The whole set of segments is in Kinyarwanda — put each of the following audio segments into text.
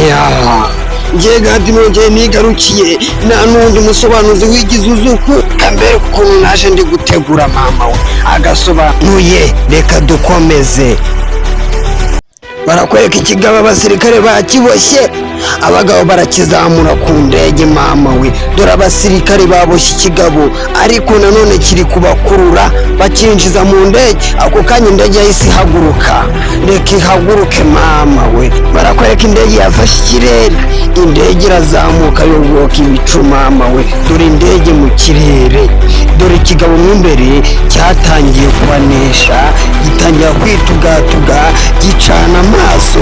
aya njye gadi nongeye nigarukiye nta n'undi musobanuzi w'igize uzuku kambere ukuntu naje ndi gutegura mama we agasobanuye. Reka dukomeze. Barakwereka ikigabo abasirikare bakiboshye, abagabo barakizamura ku ndege mama we. Dore abasirikare baboshye ikigabo ariko nanone kiri kubakurura bakinjiza mu ndege. Ako kanya indege yahise ihaguruka. Reka ihaguruke mama we. Barakwereka indege yafashe ikirere, indege irazamuka yoboka ibicu mama we. Dore indege mu kirere, dore ikigabo mo imbere cyatangiye kubanesha, gitangira kwitugatuga gicana amaso.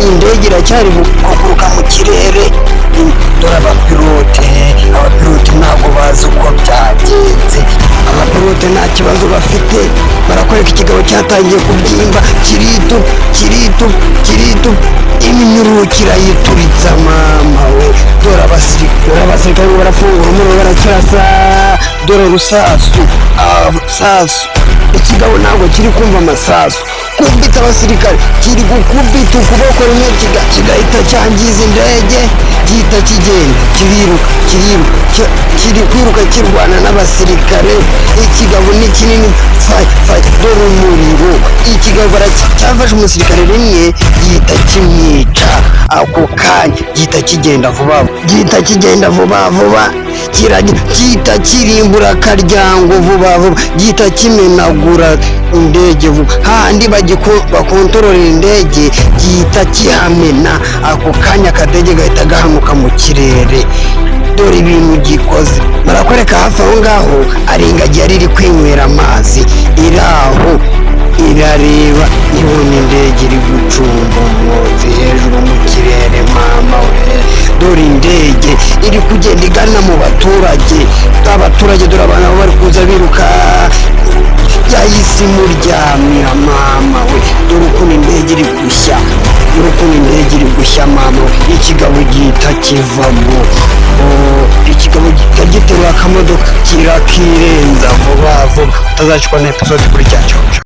Indege iracyari kuguruka mu kirere. Dore abapilote ntabwo bazi uko byagenze, abapilote nta kibazo bafite. Barakwereka ikigabo cyatangiye kubyimba, kiritu iminyururu kirayituritsa mama we. Dore abasirikare barafungura umuriro baracyasa. Dore rusasu ikigabo ntabwo kiri kumva amasasu. Kubita abasirikare kiri gukubita ukuboko rimwe kigahita cyangiza indege, gihita kigenda kiri kwiruka kirwana n'abasirikare. Ikigabo ni kinini dore umuriro. Ikigabo cyafashe umusirikare rimwe gihita kimwica ako kanya, gihita kigenda vuba vuba gihita kirimbura akaryango vuba gihita kimenagura indege vuba. Handi bakontorora indege gihita kihamena ako kanya, akadege gahita gahanuka mu kirere. Dore ibintu gikoze. Barakwereka hafi aho ngaho ari ingagi yari iri kwinywera amazi, iri aho irareba ibona indege iri gucumba umwotsi hejuru mu kirere mama we. Dore indege iri kugenda igana mu baturage. Dore abantu bari kuza biruka, yahise imuryamira mama we. Dore ukuntu indege iri gushya mama we. Ikigabo gihita kivamo, ikigabo gihita giterura akamodoka kirakirenza vuba. Utazacikwa na episode kuri cya cyoco.